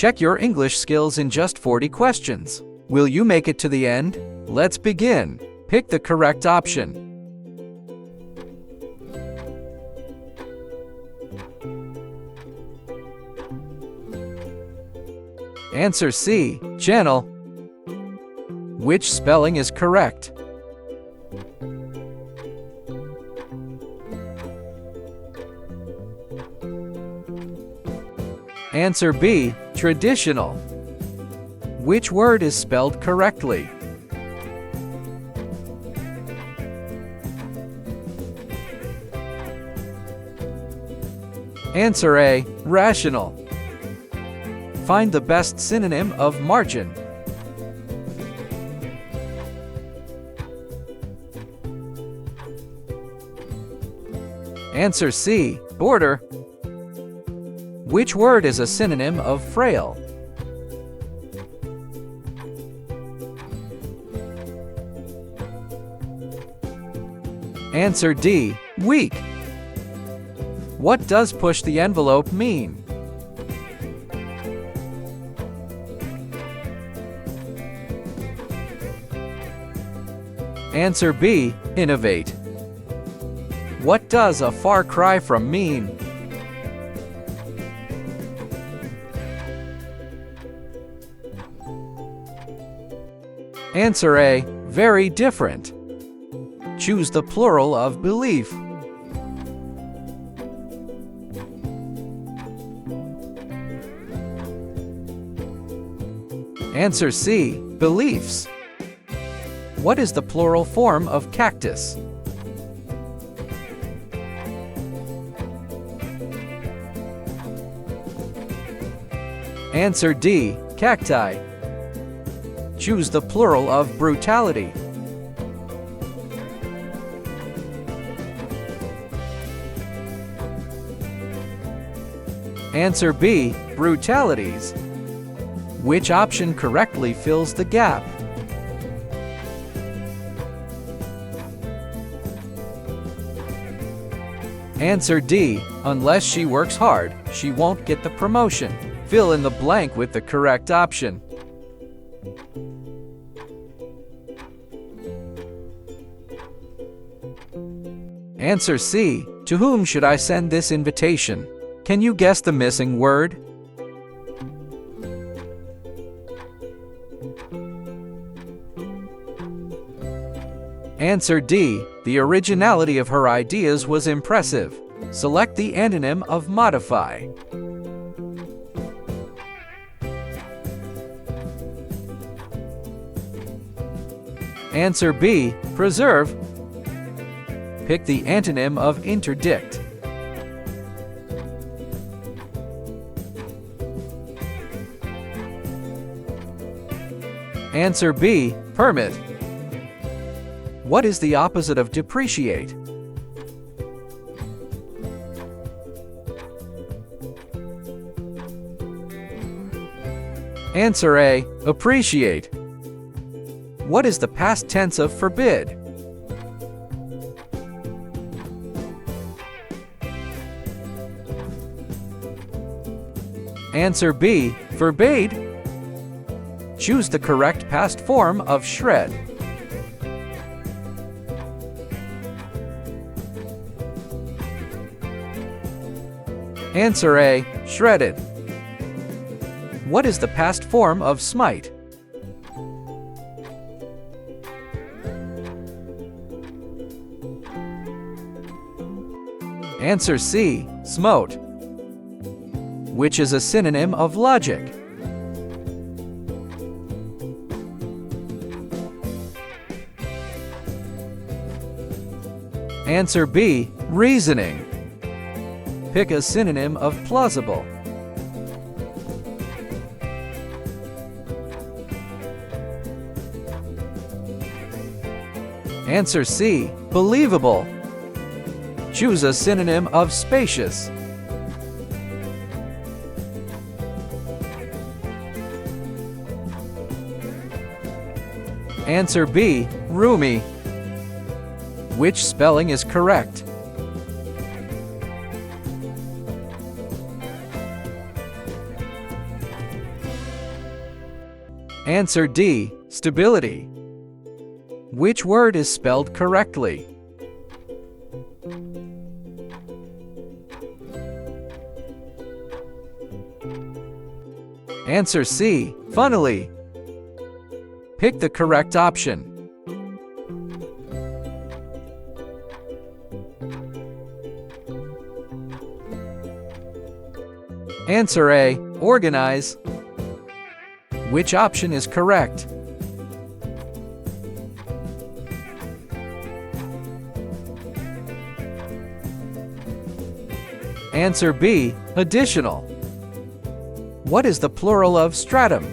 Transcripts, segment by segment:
Check your English skills in just 40 questions. Will you make it to the end? Let's begin. Pick the correct option. Answer C. Channel. Which spelling is correct? Answer B. Traditional. Which word is spelled correctly? Answer A. Rational. Find the best synonym of margin. Answer C. Border. Which word is a synonym of frail? Answer D. Weak. What does push the envelope mean? Answer B. Innovate. What does a far cry from mean? Answer A. Very different. Choose the plural of belief. Answer C. Beliefs. What is the plural form of cactus? Answer D. Cacti. Choose the plural of brutality. Answer B. Brutalities. Which option correctly fills the gap? Answer D. Unless she works hard, she won't get the promotion. Fill in the blank with the correct option. Answer C. To whom should I send this invitation? Can you guess the missing word? Answer D. The originality of her ideas was impressive. Select the antonym of modify. Answer B. Preserve. Pick the antonym of interdict. Answer B. Permit. What is the opposite of depreciate? Answer A. Appreciate. What is the past tense of forbid? Answer B. Forbade. Choose the correct past form of shred. Answer A. Shredded. What is the past form of smite? Answer C. Smote. Which is a synonym of logic? Answer B. Reasoning. Pick a synonym of plausible. Answer C. Believable. Choose a synonym of spacious. Answer B. Roomy. Which spelling is correct? Answer D. Stability. Which word is spelled correctly? Answer C. Funnily. Pick the correct option. Answer A. Organize. Which option is correct? Answer B. Additional. What is the plural of stratum?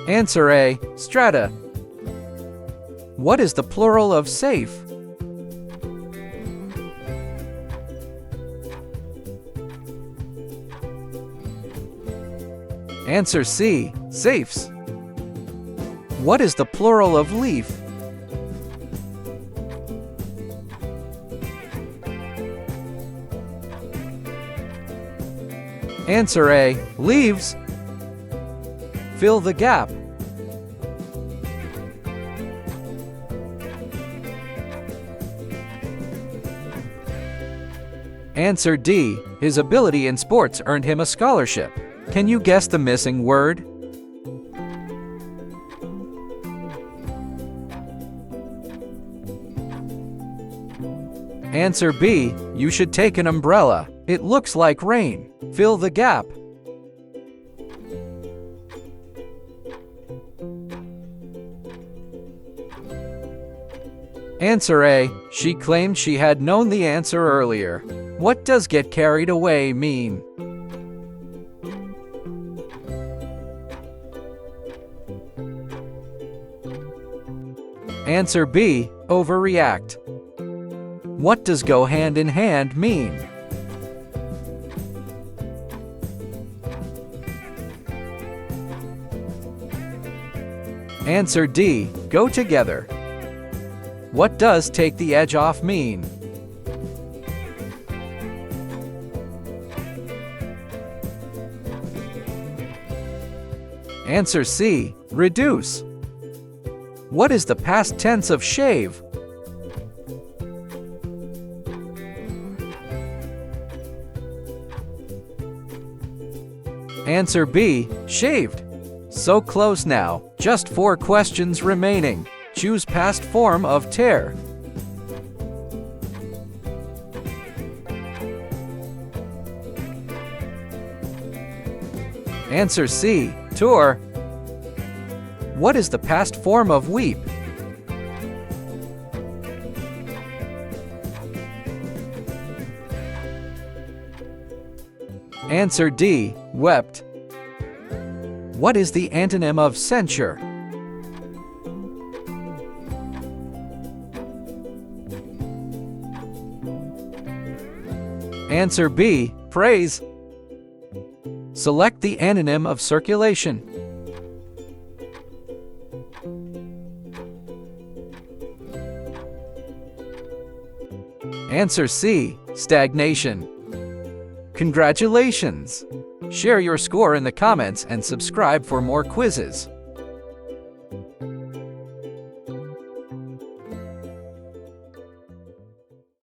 Answer A. Strata. What is the plural of safe? Answer C. Safes. What is the plural of leaf? Answer A. Leaves. Fill the gap. Answer D. His ability in sports earned him a scholarship. Can you guess the missing word? Answer B. You should take an umbrella. It looks like rain. Fill the gap. Answer A. She claimed she had known the answer earlier. What does get carried away mean? Answer B. Overreact. What does go hand in hand mean? Answer D. Go together. What does take the edge off mean? Answer C. Reduce. What is the past tense of shave? Answer B. Shaved. So close now. Just 4 questions remaining. Choose past form of tear. Answer C. Tore. What is the past form of weep? Answer D. Wept. What is the antonym of censure? Answer B. Praise. Select the antonym of circulation. Answer C. Stagnation. Congratulations! Share your score in the comments and subscribe for more quizzes.